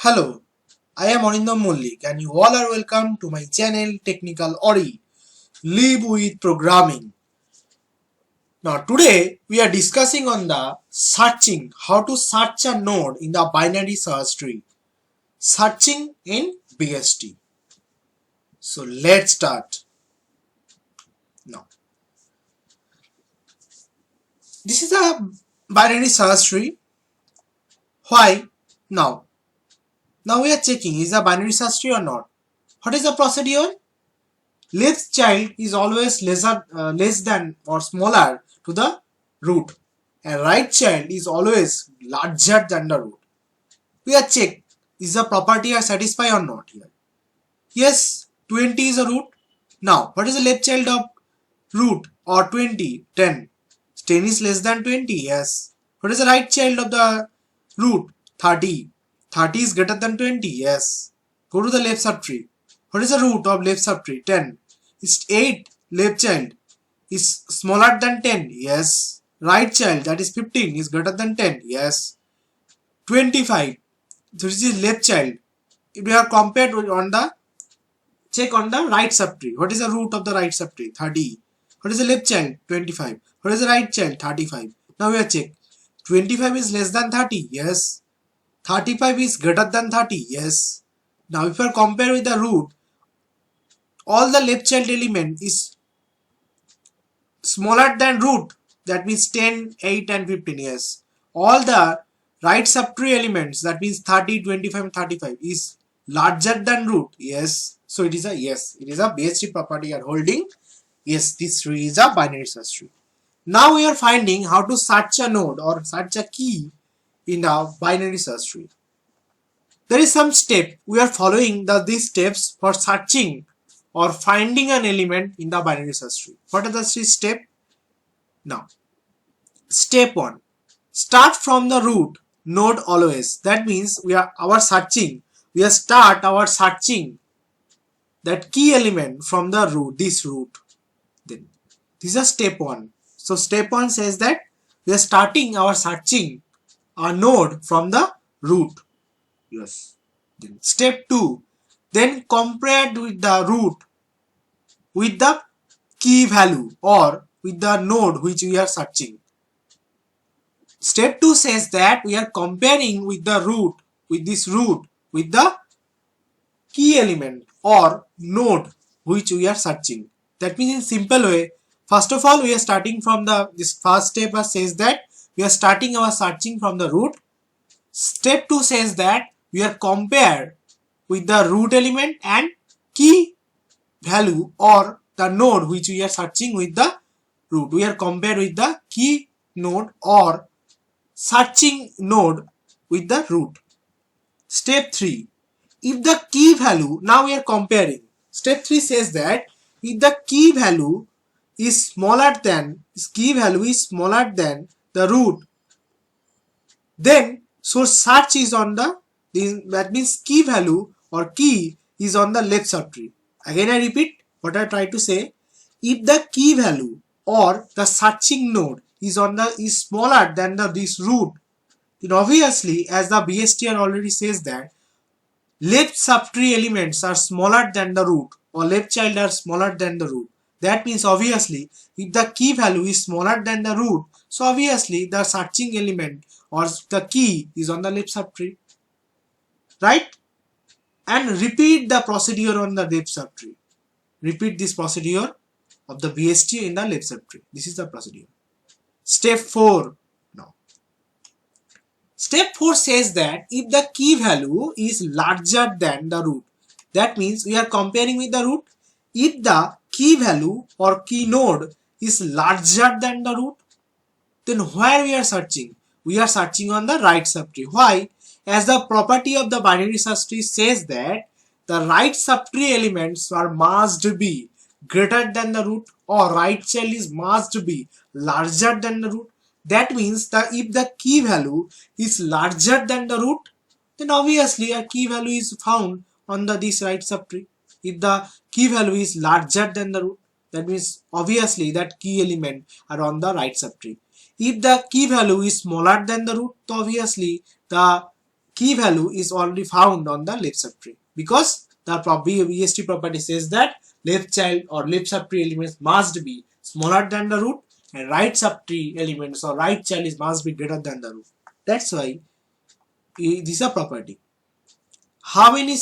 Hello, I am Arindam Mullik and you all are welcome to my channel Technical Ori, Live with Programming. Now today we are discussing on the searching, how to search a node in the binary search tree. Searching in BST. So let's start. Now this is a binary search tree. Why? Now we are checking is a binary search tree or not. What is the procedure? Left child is always less than or smaller to the root and right child is always larger than the root. We are check is the property are satisfied or not here. Yes, 20 is a root. Now what is the left child of root or 20? 10. 10 is less than 20. Yes. What is the right child of the root? 30. 30 is greater than 20. Yes. Go to the left subtree. What is the root of left subtree? 10. Is 8 left child is smaller than 10. Yes. Right child that is 15 is greater than 10. Yes. 25. So this is left child. If we are compared on the check on the right subtree. What is the root of the right subtree? 30. What is the left child? 25. What is the right child? 35. Now we are check. 25 is less than 30. Yes. 35 is greater than 30. Yes. Now if you compare with the root, all the left child element is smaller than root. That means 10, 8 and 15. Yes. All the right subtree elements, that means 30, 25 and 35 is larger than root. Yes. So it is a yes. It is a BST property you are holding. Yes, this tree is a binary search tree. Now we are finding how to search a node or search a key in a binary search tree. There is some step. We are following these steps for searching or finding an element in the binary search tree. What are the three steps? Now, step 1. Start from the root node always. That means we are searching that key element from the root, this root. Then this is step 1. So step 1 says that we are starting our searching a node from the root. Yes. Then step 2. Then compared with the root with the key value or with the node which we are searching. Step 2 says that we are comparing with the root, with this root, with the key element or node which we are searching. That means in simple way, first of all we are starting from this first step says that we are starting our searching from the root. Step 2 says that we are compared with the root element and key value or the node which we are searching with the root. We are compared with the key node or searching node with the root. Step 3. If the key value, now we are comparing. Step 3 says that if the key value is smaller than the root, then so search is on that means key value or key is on the left subtree. Again I repeat what I try to say. If the key value or the searching node is smaller than this root, then obviously as the BSTR already says that left subtree elements are smaller than the root or left child are smaller than the root. That means obviously if the key value is smaller than the root, so obviously the searching element or the key is on the left subtree. Right? And repeat the procedure on the left subtree. Repeat this procedure of the BST in the left subtree. This is the procedure. Step 4. Now, step 4 says that if the key value is larger than the root, that means we are comparing with the root. If the key value or key node is larger than the root, then where we are searching? We are searching on the right subtree. Why? As the property of the binary search tree says that the right subtree elements are must be greater than the root or right child is must be larger than the root. That means that if the key value is larger than the root, then obviously a key value is found on this right subtree. If the key value is larger than the root, that means obviously that key element are on the right subtree. If the key value is smaller than the root, obviously the key value is already found on the left subtree, because the BST property says that left child or left subtree elements must be smaller than the root, and right subtree elements or right child must be greater than the root. That's why this is a property. How many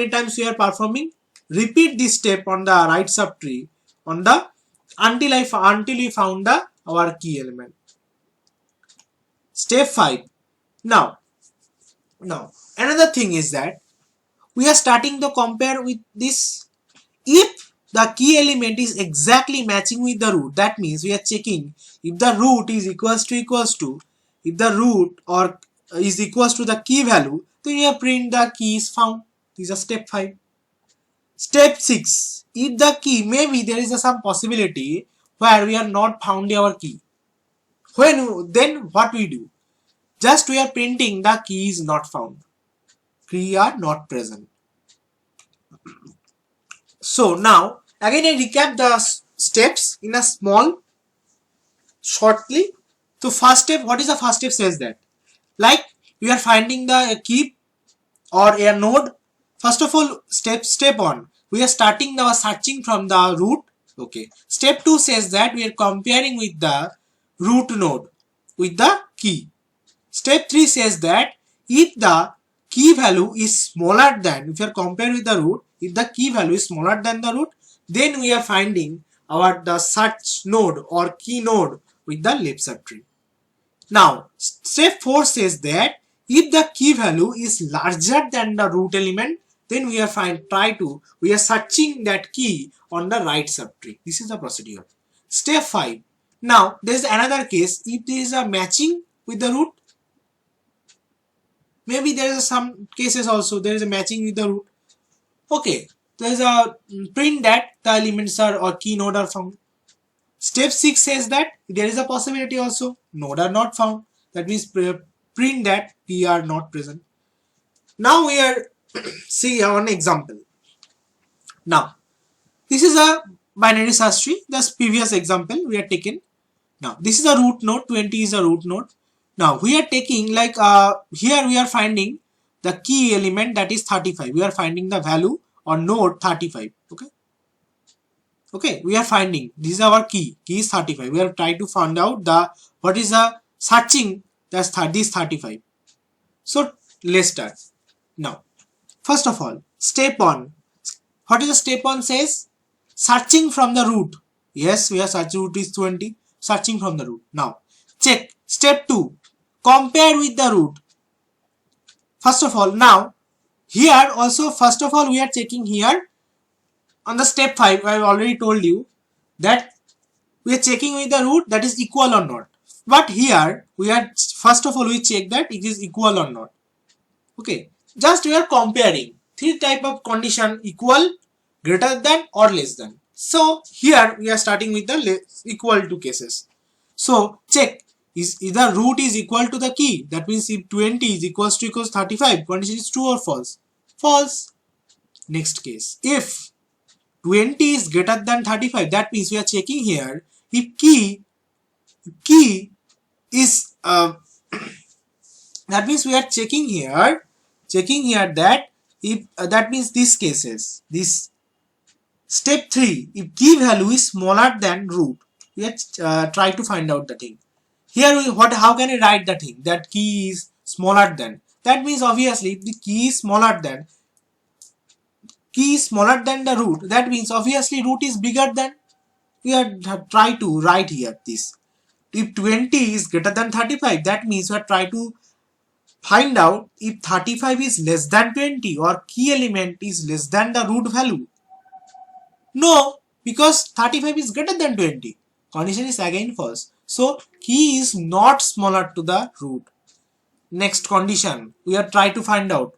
times we are performing? Repeat this step on the right subtree on the until we found the our key element. Step 5. Now another thing is that we are starting to compare with this. If the key element is exactly matching with the root, that means we are checking if the root is equals to if the root or is equals to the key value, then we are print the key is found. This is step 5. Step 6. If the key, maybe there is some possibility where we are not found our key. Then what we do? Just we are printing the key is not found. Key are not present. So now again I recap the steps in a small shortly. So first step, what is the first step says that? Like we are finding the key or a node. First of all, step 1, we are starting our searching from the root. Okay. Step 2 says that we are comparing with the root node with the key. Step 3 says that if the key value is smaller than, if you are comparing with the root, if the key value is smaller than the root, then we are finding the search node or key node with the left subtree. Now, step 4 says that if the key value is larger than the root element, then we are searching that key on the right subtree. This is the procedure. Step 5. Now, there is another case. If there is a matching with the root, maybe there is some cases also there is a matching with the root. Okay, there is a print that the elements are or key node are found. Step 6 says that there is a possibility also node are not found. That means print that key are not present. Now we are see one example. Now this is a binary search tree. This previous example we are taken. Now this is a root node. 20 is a root node. Now we are taking like here we are finding the key element, that is 35. We are finding the value or node 35. Okay, we are finding this is our key is 35. We are trying to find out the what is the searching, that's this 35. So let's start. Now first of all, step 1, what is the step 1 says? Searching from the root. Yes, we are searching root is 20, searching from the root. Now check step 2, compare with the root. First of all, now here also first of all we are checking here on the step 5. I have already told you that we are checking with the root, that is equal or not. But here we are first of all we check that it is equal or not. Okay, just we are comparing 3 type of condition: equal, greater than, or less than. So here we are starting with the equal to cases. So check is either root is equal to the key, that means if 20 is equals 35, condition is true or false? False. Next case, if 20 is greater than 35, that means we are checking here if key is that means we are checking here that if that means this cases, this step 3, if key value is smaller than root, we are try to find out the thing. Here how can we write the thing that key is smaller than? That means obviously if the key is smaller than the root, that means obviously root is bigger than. We are try to write here this. If 20 is greater than 35, that means we are try to find out if 35 is less than 20 or key element is less than the root value. No, because 35 is greater than 20. Condition is again false. So key is not smaller to the root. Next condition we are try to find out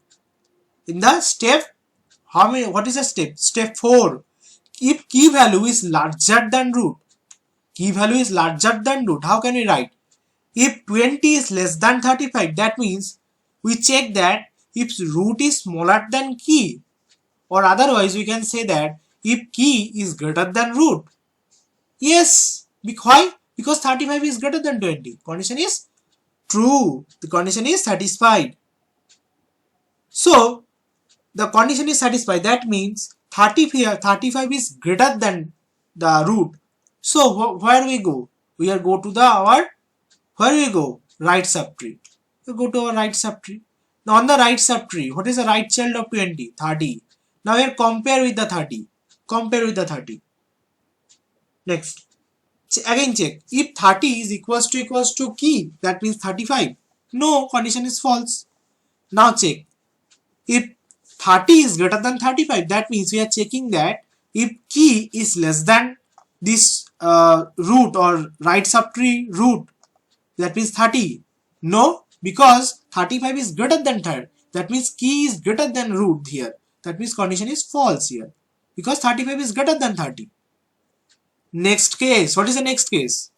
in the step. What is the step? Step 4. If key value is larger than root. Key value is larger than root. How can we write? If 20 is less than 35, that means we check that if root is smaller than key, or otherwise we can say that if key is greater than root. Yes. Why? Because 35 is greater than 20. Condition is true. The condition is satisfied. So the condition is satisfied. That means 35 is greater than the root. So where we go? We are go to the where we go? Right subtree. We go to our right subtree. Now on the right subtree, what is the right child of 20? 30. Now here compare with the 30. Compare with the 30. Next. Again check. If 30 is equals to key, that means 35. No, condition is false. Now check. If 30 is greater than 35, that means we are checking that if key is less than this root or right subtree root, that means 30. No, because 35 is greater than 30. That means key is greater than root here. That means condition is false here. Because 35 is greater than 30. Next case. What is the next case?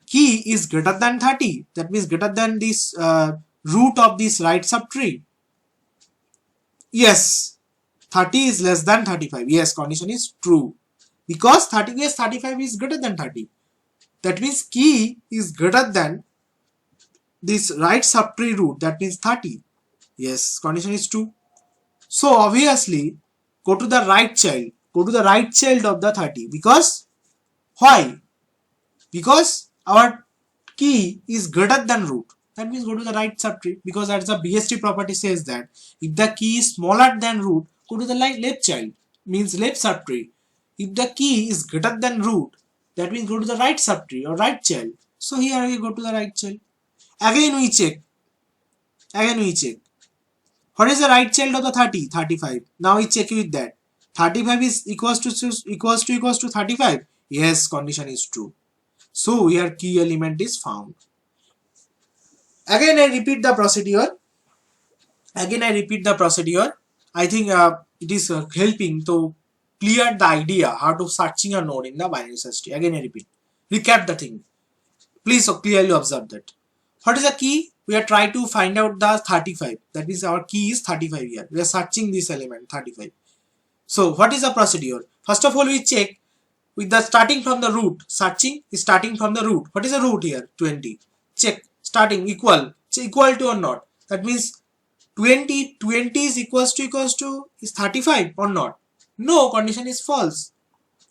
Key is greater than 30. That means greater than this root of this right subtree. Yes. 30 is less than 35. Yes, condition is true. Because 35 is greater than 30. That means key is greater than this right subtree root. That means 30. Yes, condition is true. So obviously, go to the right child. Go to the right child of the 30. Because, why? Because our key is greater than root. That means go to the right subtree. Because that's the BST property says that if the key is smaller than root, go to the left child. Means left subtree. If the key is greater than root, that means go to the right subtree or right child. So here we go to the right child. Again we check. Again we check. What is the right child of the 30? 35. Now we check with that. 35 is equals to 35. Yes, condition is true. So here key element is found. Again I repeat the procedure. I think it is helping to clear the idea how to searching a node in the binary search tree. Again I repeat. Recap the thing. Please clearly observe that. What is the key? We are trying to find out the 35. That means our key is 35 here. We are searching this element 35. So what is the procedure? First of all, we check with the starting from the root. Searching is starting from the root. What is the root here? 20. Check starting equal to or not. That means 20 is equals to is 35 or not. No, condition is false.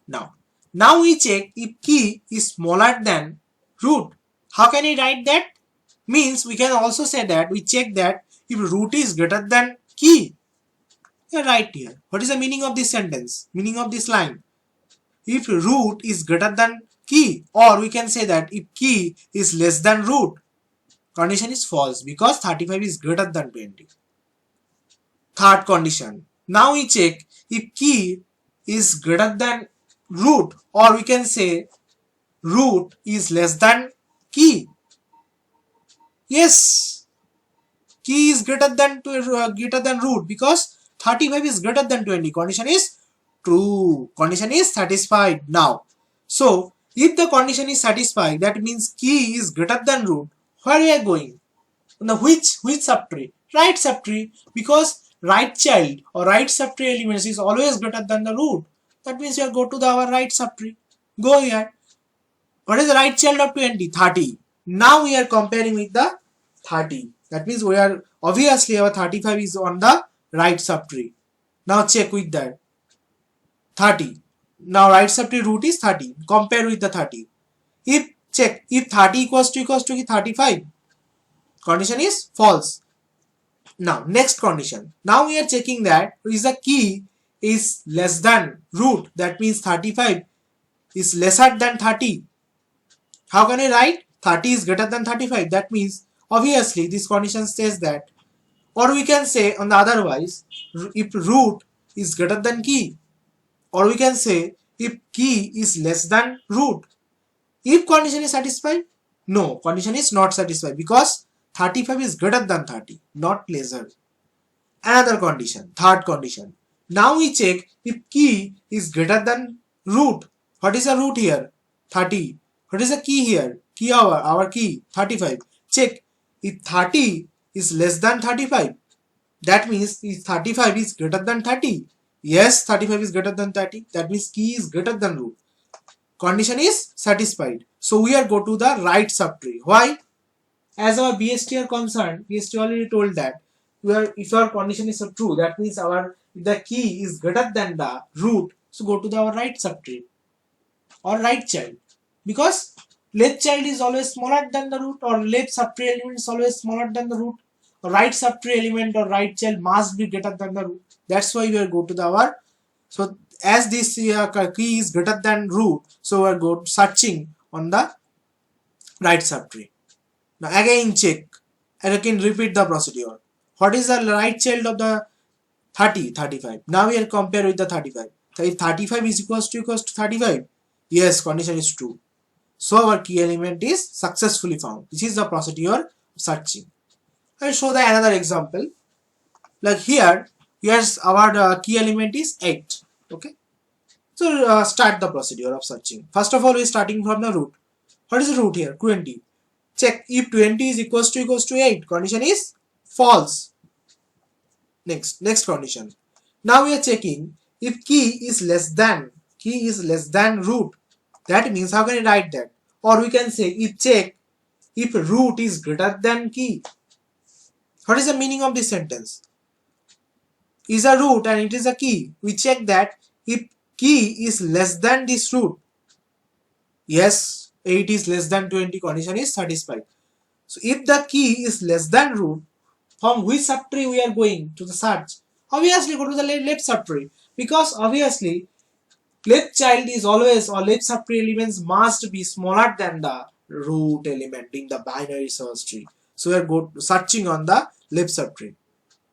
Now we check if key is smaller than root. How can we write that? Means we can also say that we check that if root is greater than key. Right here. What is the meaning of this sentence? Meaning of this line? If root is greater than key, or we can say that if key is less than root, condition is false because 35 is greater than 20. Third condition. Now we check if key is greater than root, or we can say root is less than key. Yes, key is greater than root because 35 is greater than 20. Condition is true. Condition is satisfied now. So if the condition is satisfied, that means key is greater than root. Where we are going? Now which subtree? Right subtree, because right child or right subtree elements is always greater than the root. That means we are go to our right subtree. Go here. What is the right child of 20? 30. Now we are comparing with the 30. That means we are obviously our 35 is on the right subtree. Now check with that. 30. Now right subtree root is 30. Compare with the 30. If 30 equals to 35, condition is false. Now next condition. Now we are checking that is the key is less than root. That means 35 is lesser than 30. How can I write? 30 is greater than 35. That means obviously this condition says that, or we can say on the otherwise, if root is greater than key, or we can say if key is less than root. If condition is satisfied, no, condition is not satisfied because 35 is greater than 30, not lesser. Another condition, third condition. Now we check if key is greater than root. What is the root here? 30. What is the key here? Key our key 35. Check if 30 is less than 35. That means if 35 is greater than 30. Yes, 35 is greater than 30. That means key is greater than root. Condition is satisfied. So we are go to the right subtree. Why? As our BST are concerned, BST already told that if our condition is true, that means if the key is greater than the root, so go to our right subtree or right child, because left child is always smaller than the root, or left subtree element is always smaller than the root, or right subtree element or right child must be greater than the root. That's why we will go to our, so as this key is greater than root, so we are go searching on the right subtree. Now again check, and again repeat the procedure. What is the right child of the 30? 35. Now we are compare with the 35. If 35 is equals to 35, yes, condition is true. So our key element is successfully found. This is the procedure of searching. I'll show the another example. Like here, here's our key element is 8. Okay. So start the procedure of searching. First of all, we are starting from the root. What is the root here? 20. Check if 20 is equals to 8. Condition is false. Next condition. Now we are checking if key is less than root. That means how can I write that? Or we can say if root is greater than key. What is the meaning of this sentence? Is a root and it is a key. We check that if key is less than this root. Yes, 8 is less than 20, condition is satisfied. So if the key is less than root, from which subtree we are going to the search? Obviously go to the left subtree, because obviously left child is always, or left subtree elements must be smaller than the root element in the binary search tree. So we are searching on the left subtree.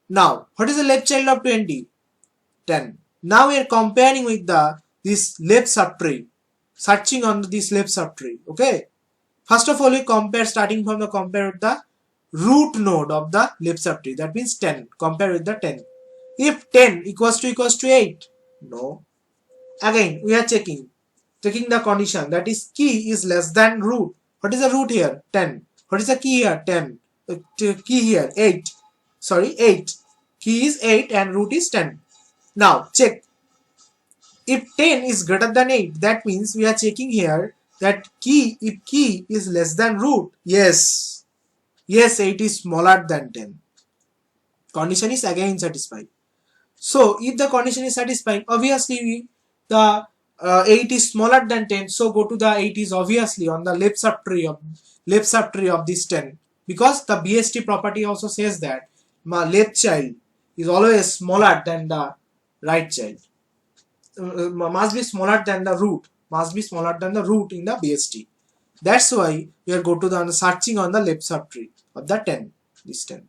Now what is the left child of 20? 10. Now we are comparing with this left subtree, searching on this left subtree. Okay. First of all, we compare, starting from the compare with the root node of the left subtree. That means 10. Compare with the 10. If 10 equals to 8, no. Again, we are checking the condition, that is key is less than root. What is the root here? 10. What is the key here? 10. Key here 8. Sorry, 8. Key is 8 and root is 10. Now check. If 10 is greater than 8, that means we are checking here that if key is less than root. Yes, 8 is smaller than 10. Condition is again satisfied. So if the condition is satisfied, obviously the 8 is smaller than 10. So go to the 8 is obviously on the left subtree of this 10, because the BST property also says that my left child is always smaller than the right child. Must be smaller than the root. Must be smaller than the root in the BST. That's why we are go to the searching on the left subtree of the 10. This 10.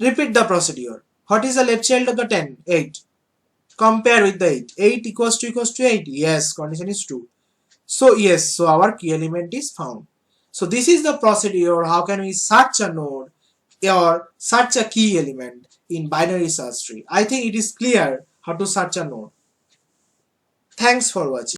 Repeat the procedure. What is the left child of the 10? 8. Compare with the 8. 8 equals to 8. Yes, condition is true. So yes, so our key element is found. So this is the procedure. How can we search a node or search a key element in binary search tree? I think it is clear how to search a node. Thanks for watching.